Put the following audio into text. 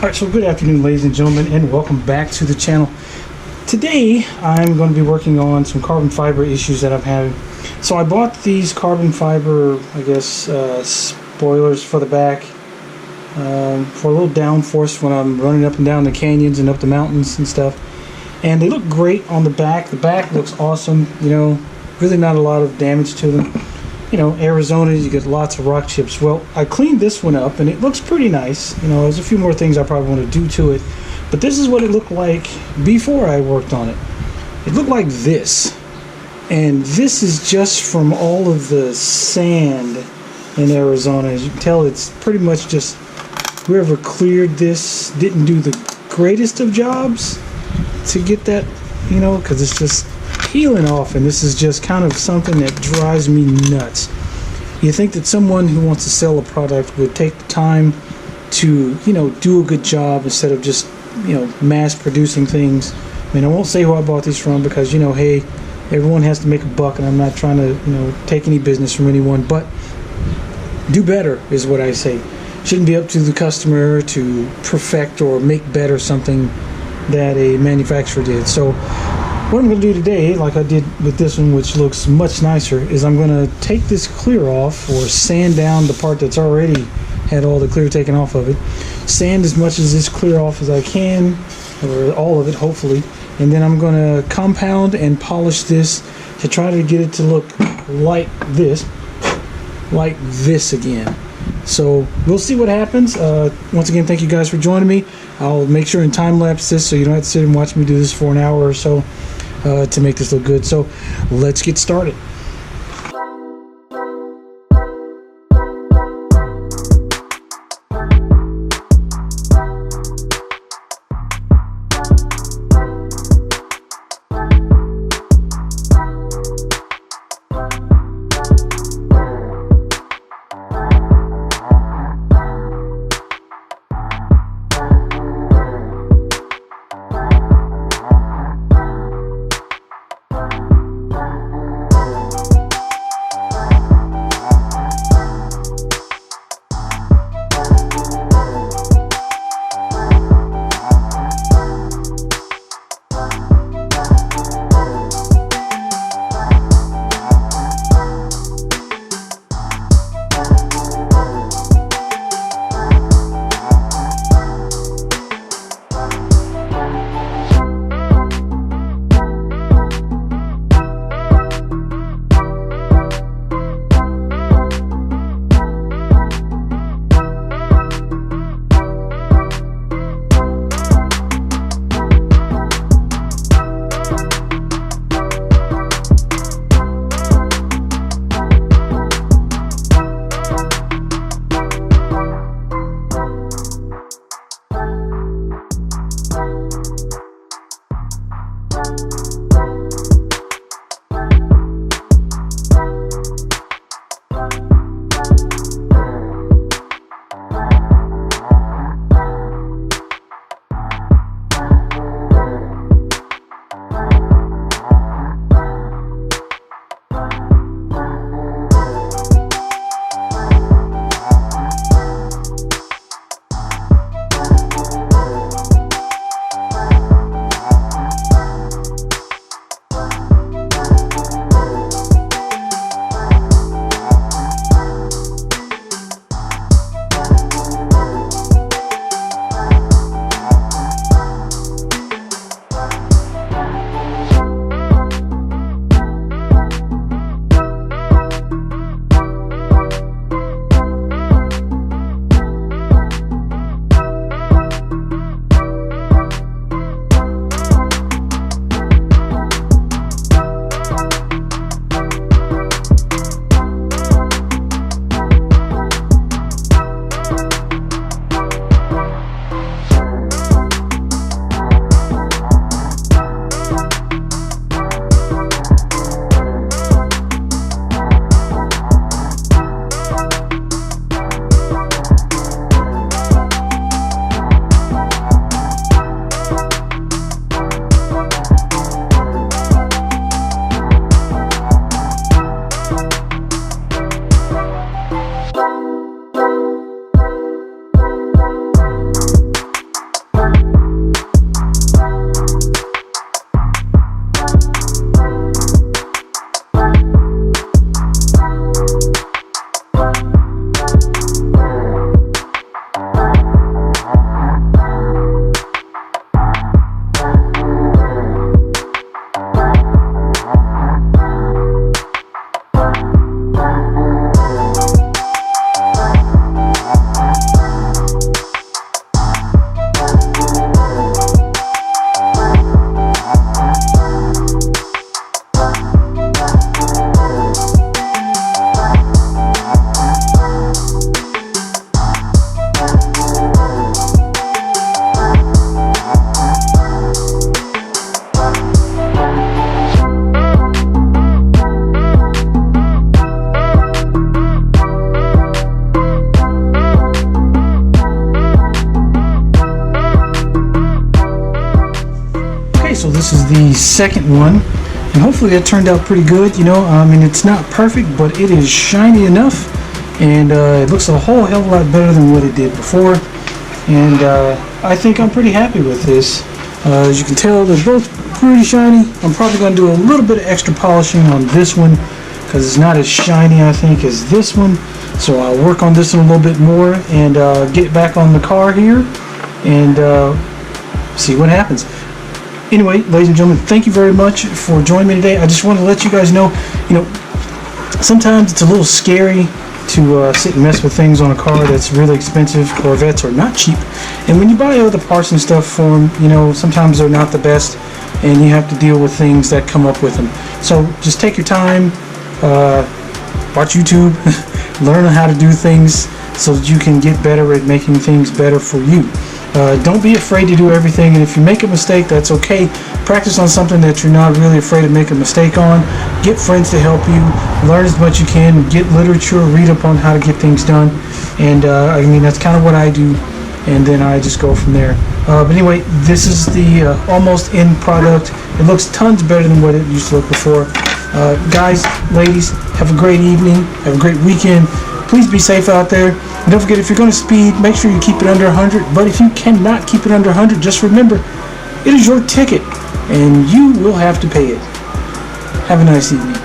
Alright, so good afternoon, ladies and gentlemen, and welcome back to the channel. Today, I'm going to be working on some carbon fiber issues that I'm having. So I bought these carbon fiber, spoilers for the back for a little downforce when I'm running up and down the canyons and up the mountains and stuff. And they look great on the back. The back looks awesome, you know, really not a lot of damage to them. You know, Arizona, you get lots of rock chips. Well, I cleaned this one up and it looks pretty nice. You know, there's a few more things I probably want to do to it, but this is what it looked like before I worked on it. It looked like this, and this is just from all of the sand in Arizona. As you can tell, it's pretty much just whoever cleared this didn't do the greatest of jobs to get that, you know, because it's just peeling off, and this is just kind of something that drives me nuts. You think that someone who wants to sell a product would take the time to, you know, do a good job instead of just, you know, mass producing things. I mean, I won't say who I bought these from because, you know, hey, everyone has to make a buck, and I'm not trying to, you know, take any business from anyone, but do better is what I say. Shouldn't be up to the customer to perfect or make better something that a manufacturer did. So what I'm going to do today, like I did with this one, which looks much nicer, is I'm going to take this clear off, or sand down the part that's already had all the clear taken off of it. Sand as much of this clear off as I can, or all of it hopefully, and then I'm going to compound and polish this to try to get it to look like this again. So we'll see what happens. Once again, thank you guys for joining me. I'll make sure and time lapse this so you don't have to sit and watch me do this for an hour or so to make this look good. So let's get started. this is the second one, and hopefully it turned out pretty good. You know, I mean, it's not perfect, but it is shiny enough, and it looks a whole hell of a lot better than what it did before. And I think I'm pretty happy with this. As you can tell, they're both pretty shiny. I'm probably going to do a little bit of extra polishing on this one because it's not as shiny, I think, as this one. So I'll work on this one a little bit more and get it back on the car here and see what happens. Anyway, ladies and gentlemen, thank you very much for joining me today. I just want to let you guys know, you know, sometimes it's a little scary to sit and mess with things on a car that's really expensive. Corvettes are not cheap, and when you buy other parts and stuff for them, you know, sometimes they're not the best, and you have to deal with things that come up with them. So just take your time, watch YouTube, learn how to do things so that you can get better at making things better for you. Don't be afraid to do everything, and if you make a mistake, that's okay. Practice on something that you're not really afraid to make a mistake on. Get friends to help you. Learn as much as you can. Get literature. Read up on how to get things done. And I mean, that's kind of what I do, and then I just go from there. But anyway, this is the almost end product. It looks tons better than what it used to look before. Guys, ladies, have a great evening. Have a great weekend. Please be safe out there. And don't forget, if you're going to speed, make sure you keep it under 100. But if you cannot keep it under 100, just remember, it is your ticket, and you will have to pay it. Have a nice evening.